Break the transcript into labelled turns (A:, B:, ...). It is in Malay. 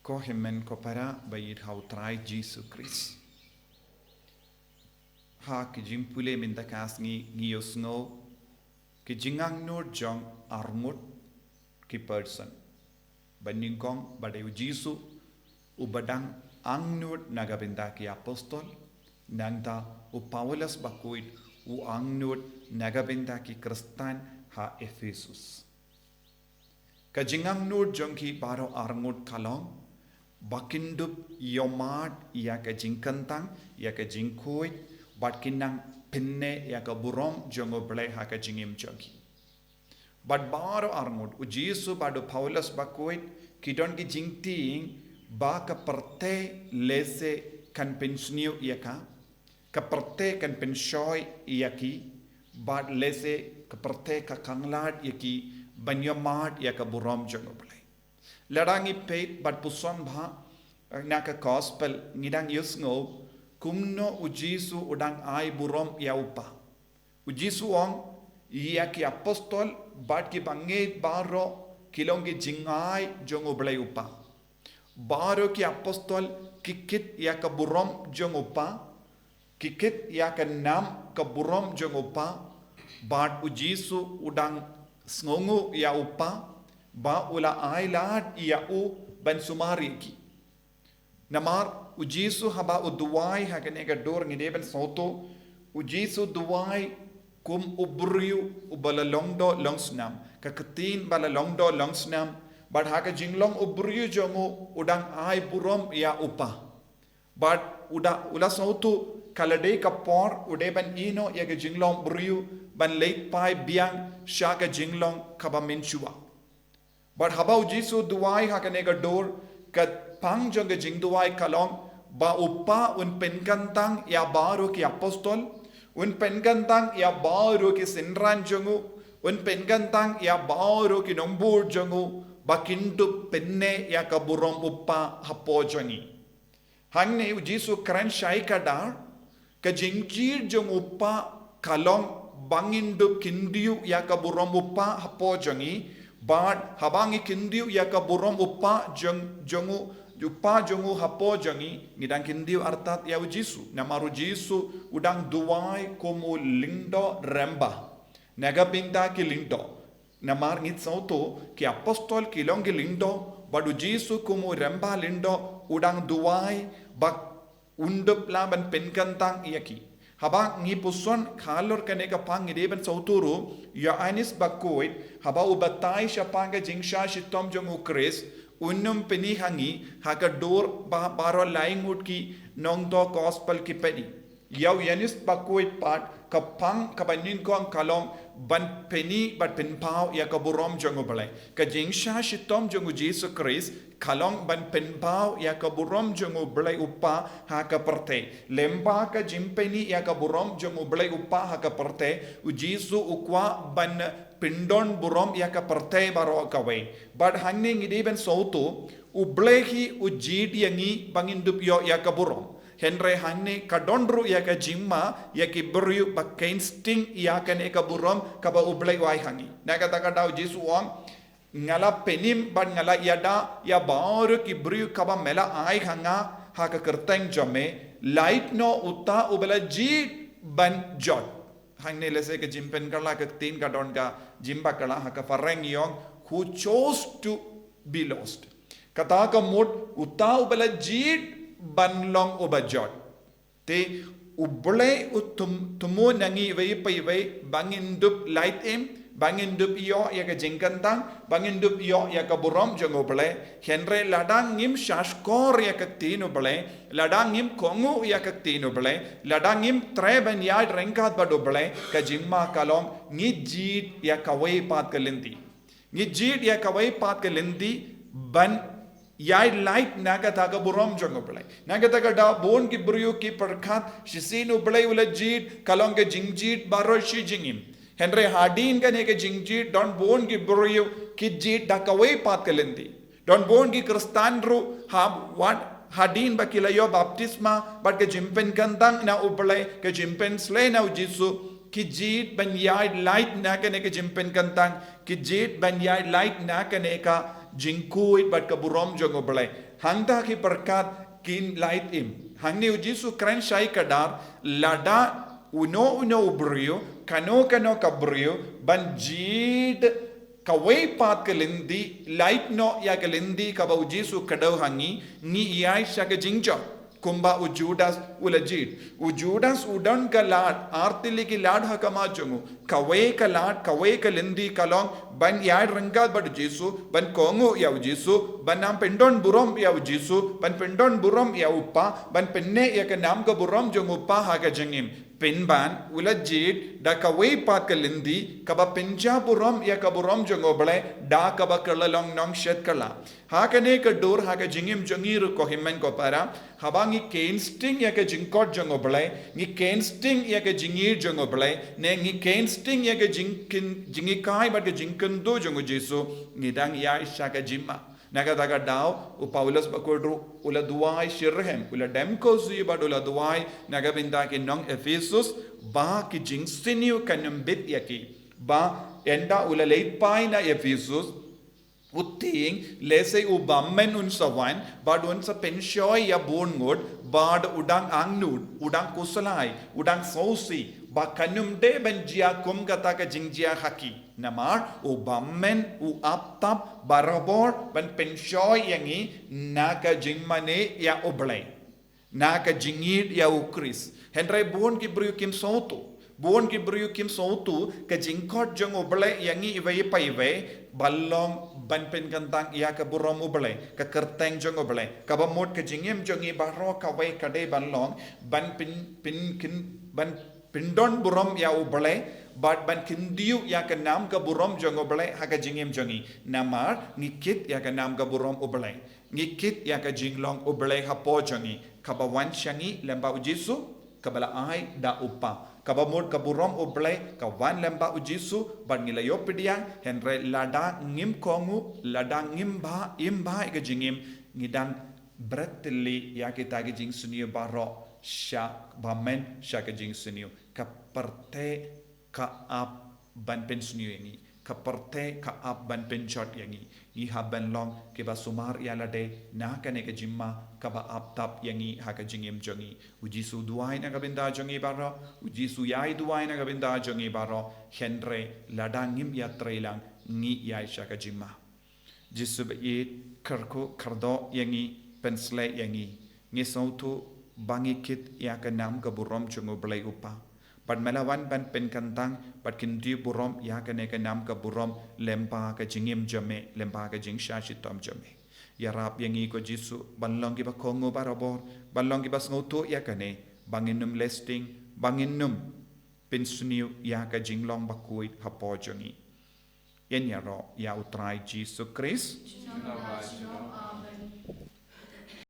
A: ko himen ko para bayid hau trai Jesus Christ ha ki jimpule min da kas ngi yosngo ki jingang nur jong armut ki person baningkong badayu Jesus ubadang angnur nagabinda ki apostol nangda u Paulus bakuit u angnur nagabinda ki Kristan ha Efesus ka jingang nur jong ki baro arngut kalong bakindup yomat ya ka jingkantang ya ka jingkoi bat kinang pinne ya ka burom jongo ble ha ka jingim jogi bat baro arngut u Jesus bado Paulus bakuit kidon ki jingting ba ka perte lese kan pensniu ya ka perte kan pensoy ya ki bat lese ka perte ka kanglat ya ki banyamat ya ka burom jongo ble ladangi peit bat puson bha na ka gospel ngidang yusngo kumno u Jesus udang ai burom ya upa u Jesus ong ya ki apostol bat ki banget baro kilongi jingai jongo ble upa baro ki apostol kikit ya ka burom jongo upa kikit ya ka nam ka burom jongo upa bat u Jesus udang sngongu ya upa ba ula ailat ya u ban sumari ki namar u Jesus haba u duwai hakane ka dor ngideben soto u Jesus duwai kum ubriu u bala longdo longsnam ka ketin bala longdo longsnam bad haka jinglong ubriu jongo udang ai burom ya upa bad ula soto kalade ka por udeban ino ya ka jinglong briu ban late pai biang shaka jinglong kaba menchua but haba u Jesus duwai hakane ka dor ka pang jonga jing duwai kalong ba upa un penkantang ya baro ki apostol un penkantang ya baro ki sinran jongu un penkantang ya baro ki nombur jongu ba kindu penne ya ka burom upa hapo jongi hangne u Jesus kran shai ka dar ka jingjir jong upa kalong bangindu kindiu ya ka burom upa hapo jongi bad habangi kindiu ya ka burom upa jongu upa jongu hapo jongi ngidang kindiu artat ya u Jesus namaru Jesus udang duwai komu lindo remba nagabinda ki lindo namar ngit sauto ki apostol ki longi lindo badu Jesus komu remba lindo udang duwai bak undup laban penkantang iyaki haba ngi puson khalor kane ka pang ngideben sauturu ya anis bakoit haba ubatai shapanga jingsha shitom jong ukres unnum peni hangi haka dor baro lying ut ki nongdo gospel ki peni yaw yanis bakoit pat ka pang ka banin kong kalong ban peni bat pen pau ya ka burom jong balai ka jingsha shitom jong Jesus Christ kalong ban pen pau ya ka burom jong balai upa ha ka perte lemba ka jimpeni ya ka burom jong balai upa ha ka perte u Jesus ukwa ban pindon burom ya ka perte baro ka we but hangning ideben sauto u blehi u jid yangi bangindup yo ya ka burom henre hanne kadondru ya ka jimma ya ki bru bakain sting ya kan e ka burom ka ba ublai wai hangi na ka ta ka dau Jesus wang ngala penim ban ngala yada ya baru ki bru ka ba mela ai hanga ha ka kerteng jome light no uta ubela ji ban jot hangne lese ka jimpen kala ka tin ka don ka jimba kala ha ka fareng yong who chose to be lost kata ka mut uta ubela ji ban long ubajot te uble tumu nangi wei pai wei bangindup light em bangindup yo ya ka jingkantang bangindup yo ya ka burom jongo ble henre ladang ngim shashkor ya ka tinu ble ladang ngim kongu ya ka tinu ble ladang ngim treben ya rengkat bado ble ka jimma kalong ngi jit ya ka wei pat ka lendi ngi jit ya ka wei pat ka lendi ban yai light naga taga burom jongo play naga taga da bon ki brio ki perkhat shisinu play ula jit kalong ke jingjit baro shi jingim henry hardin ka ne ke jingjit don bon ki brio ki jit da kawai pat kalendi don bon ki kristan ru ha what hadin bakila yo baptisma but ke jimpen kandang na uplay ke jimpen slay na jisu ki jit ban yai light na ka ne ke jimpen kandang ki jit ban yai light na ka ne ka jingkuit bat ka burom jongo balai hangda ki berkat kin light im hangni ujisu kren syai kadar lada uno ubrio kano kabrio banjid kawai pat kalindi light no ya kalindi kaba ujisu kadau hangi ni iai syaka jingjo kumba ujudas ulajid ujudas udan ka lad artili ki lad hakama jungu kawai ka lad kawai ka lindi kalong ban yai rangad bad jisu ban kongu ya jisu ban nam pendon burom ya jisu ban pendon burom ya uppa ban penne ya ka nam ka burom jungu uppa ha ka jangim pinban ulajid da kawai pat ka lindi kaba penja burom ya ka burom jungu bale da kaba kalalong nong shet kala ha ka ne ka dor ha ka jingim jangir ko himmen ko para habangi kensting ya ka jingkot jungu bale ni kensting ya ka jingir jungu bale ne ni kensting ya ka jingi kai ba ka jinkendo jungu jesu ngidang ya shaka jimma naga daga daw u Paulus bakodru ula duai shirhem ula demko zi bad ula duai naga binda ki nong Ephesus ba ki jingsiniu kanum bit yaki ba enda ula leit pai na Ephesus uting lese u bammen un sawan bad un sa penshoy ya borngod bad udang angnud udang kusalai udang sausi ba kanum de benjia kum kata ka jingjia haki namar u bammen u aptap barabor ban penshoy yangi naka jingmane ya oblay naka jingid ya ukris hendrai bon ki bru kim sautu bon ki bru kim sautu ka jingkot jong oblay yangi iwai paiwe ballong ban pen kantang ya ka burom oblay ka kerteng jong oblay ka bamot ka jingim jongi baro ka wai kade ballong ban pin kin ban pindon burom ya oblay bat ban kindiu ya ka nam ka burom jong oblay ha ka jingim jongi namar ngikit ya ka nam ka burom oblay ngikit ya ka jinglong oblay ha po jongi ka bawan syangi lemba ujisu kabala ai da upa kabamur kaburom oblay kawan lemba ujisu ban ngilayo pidiang henre lada ngim kongu lada ngimba imba ka jingim ngidang bretli ya kita ka jing sunio baro sya bamen sya ka jing sunio kaperte ka ap ban pen sunio yangi kaperte ka ap ban pen shot yangi i haban long ke ba sumar ya lade na kane ka jimma ka ba ap tap yangi ha ka jingim jongi ujisu duai na ka binda jongi baro ujisu yai duai na ka binda jongi baro henre ladangim ya trailang ngi yai sha ka jimma jisu ba it karko kardo yangi pensle yangi ngi sautu bangi kit ya ka nam ka burom jongo blai upa Pat melawan ban pen kantang pat kindi burom ya ka ne ka nam ka burom lempa ka jingim jame lempa ka jing shashitom jame ya rap yangi ko jisu banlong ki ba kongo barabor banlong ki ba ngoto ya ka ne banginum lesting banginum pinsuniu ya ka jinglong bakuit hapo jongi yen ya ro ya utrai jisu Christ